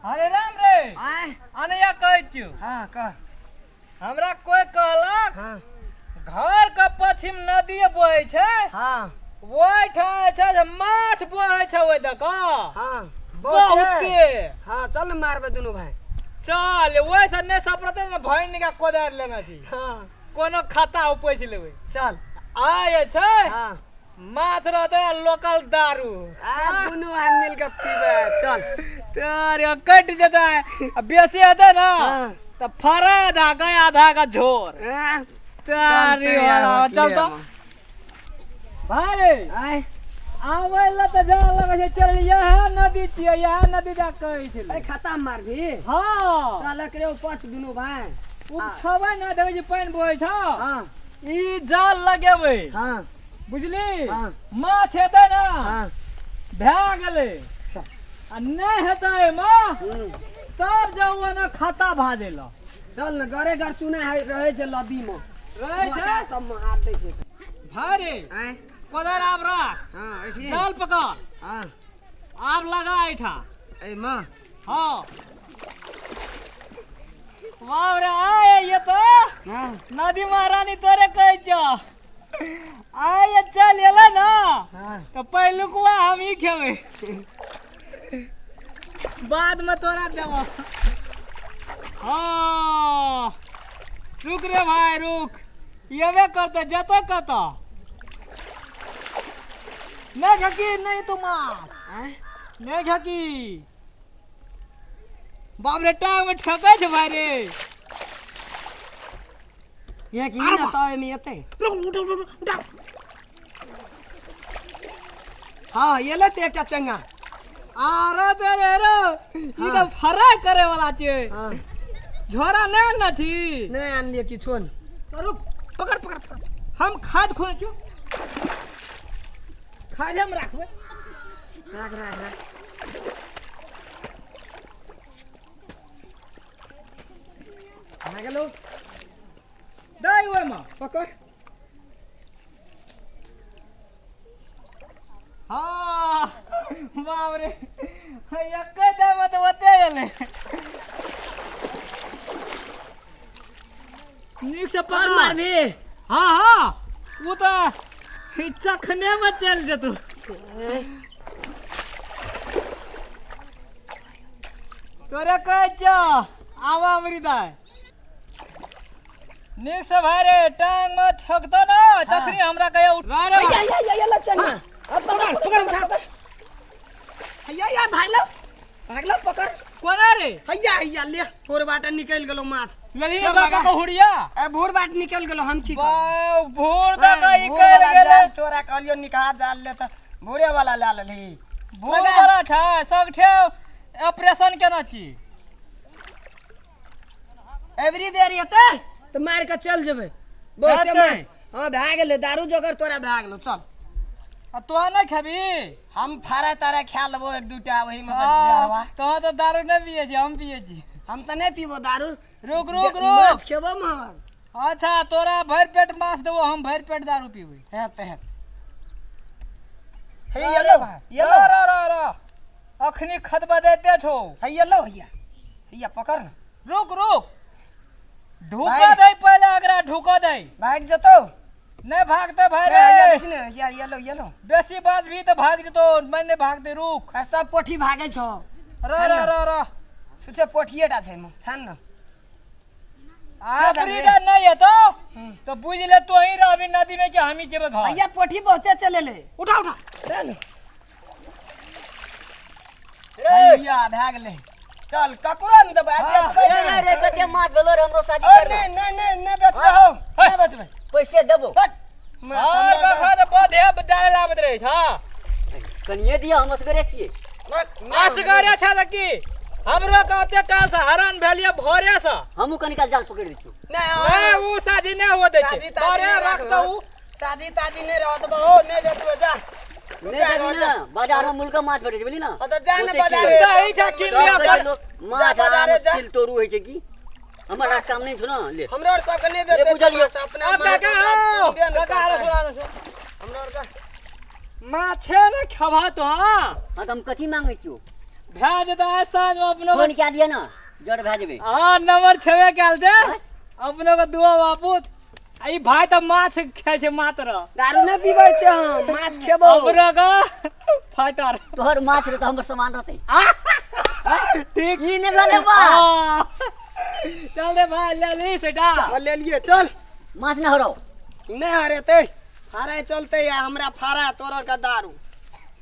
अरे राम रे आय अनया कहै छु हां कह हमरा कोई कहलक हां घर के पश्चिम नदी बहै छै हां ओइ ठाम छै जे माछ बहै छै ओइ दक हां बहुते हां चल न मारबे दुनु भाई चल ओइ से ने सपरते ने भैन का कोदार लेना छी हां कोनो खाता उपैछ लेबै चल आय छै हां माछ रहते लोकल दारू आ दुनु आदमी मिल के पीबे चल तेरे कट जेता बेसी हेतै ना हां त फरा आधा आधा का झोर तेरी वाला चल तो भाई आय आवे ला त जा लगे छै चल यह नदी छियै यह नदी जा कहै छै ए खाता मार भी हां चल करे पछ दुनु भाई उठबै ना देखै छी पानी बहै छ हां ई जाल लगेबै हां बुझली हां माछ हेतै ना हां भए गेलै आ नहीं हेतै माँ तब जाऊ ना खाता भाजे ला चल न गरे घर चुना है रहे छै लदी में रहे छै सब में हाथ दे छै भारे आय कोदर आब राख हां ऐसे जाल पकड़ हां आब लगा ऐठा ए मां हां वाह रे आए ये तो हां नदी महारानी तोरे कहै छ आए चल एला ना हां तो पहिलुकवा हम ही खेबै बाद में तोरा देबो हाँ रुक रे भाई रुक येबे करते जते कत नहीं झकी नहीं तुम आय नहीं झकी बाप रे टांग में ठकै छ भाई रे ये की ना तो में एते उठ हां ये ले ते एकटा चंगा अरे तेरे रे ई तो फ्राई करे वाला छै हां झोरा ले न छी नहीं आन लिए कि छोन रुक पकड़ पकड़ पकड़ हम खाद खोने छु खाद हम राखबै राख राख राख आ गेलो दai ओइ में पकड़ हाँ बाप रे एकै दाम तो ओते एले नीक से और पकड़ मार भी हाँ हाँ वो तो चखने में चल जतु तोरे कह छ आवा मरी दाय नीक से भाई रे टांग में ठकतो ना तखनी हमरा कहे उठ रे या ला चंगा अब पकड़ पकड़ या भागलो पकड़ कोना रे या ले फोर बाटा निकल गेलो माछ लली का हुड़िया ए भोर बाट निकल गेलो हम ठीक वाह भोर दा कई कर गेले तोरा कहलियो निकाह जाल ले त भोरे वाला ला लेली भोर वाला था सब ठे ऑपरेशन केना छी एवरी बेर एते त मार के चल जेबै बहुते मार हां भाग गेले दारू जोगर तोरा भाग गेलो चल आ तो ना खेबी हम फारा तारा खा लेबो एक दूटा वही में से बियाहवा तो दारू नहीं पिए छी हम पिए छी हम त नहीं पीबो दारू रुक रुक माछ रुक खेबो मार अच्छा तोरा भर पेट मांस देबो हम भर पेट दारू पीबै हे येलो येलो रा रा रा अखनी खतबा देते छो हे येलो भैया पकड़ रुक रुक ढुका दे पहले अगरा ढुका दे भाग जतो नहीं भागते भाई या रे या येलो बेसी बात भी तो भाग जतो मैंने भागते रुक सब पोठी भागे छो रा रा रा रा छुछे पोठिएटा छै म छान न आफ्रीका नहीं है तो बुझ ले तो ही रह नदी में कि हम ही जेबे घर भैया पोठी बहुते चले ले उठा उठा चल रे भैया भाग ले चल ककरो न दबा बेचबै रे रे कते माछ भेलो रे हमरो शादी ओ कर नहीं बेचबै हो नहीं बेचबै पैसे देबो और बखा तो बधे डाले लाबत रहे छ कनिए दिया हम असगरे छिए असगरे छ त की हमरो कहते काल से हरान भेलिए भोरे से हमहु कनिका जाल पकड़ दिछु नहीं ऊ साजी नहीं हो दे छै भोरे रख दऊ शादी ताजी नहीं रहत हो नहीं बेचबै जा नहीं देबी ना बाजार में मुल्का माछ भेटै छै बुझली ना त जा न बाजार दही खा किन लिया कर माछ बाजारे जा। किल तोरू होइ छै की हमर रात काम नहीं छु ना ले हमरो और सब के नहीं बेचै बुझलियो। अपना अब काका हो काका रे सुना हमरो और का माछे न खबा तो हां हां त हम कथि मांगै छियो भेज दे संग अपनो फोन क्या दिया ना जड़ भेजबे हां नंबर छवे काल जे अपनो के दुआ बापू आई भाई त माछ खाय छै मात्र दारू न पीबै छै हम माछ खेबो अपनो का फाटर तोहर माछ रे त हमर सामान रहते ठीक ई ने वाले बा चल दे भाई ले ली सेटा ले लिए चल माछ न हरो नहीं हारे ते हारे चलते या हमरा फारा तोरा का दारू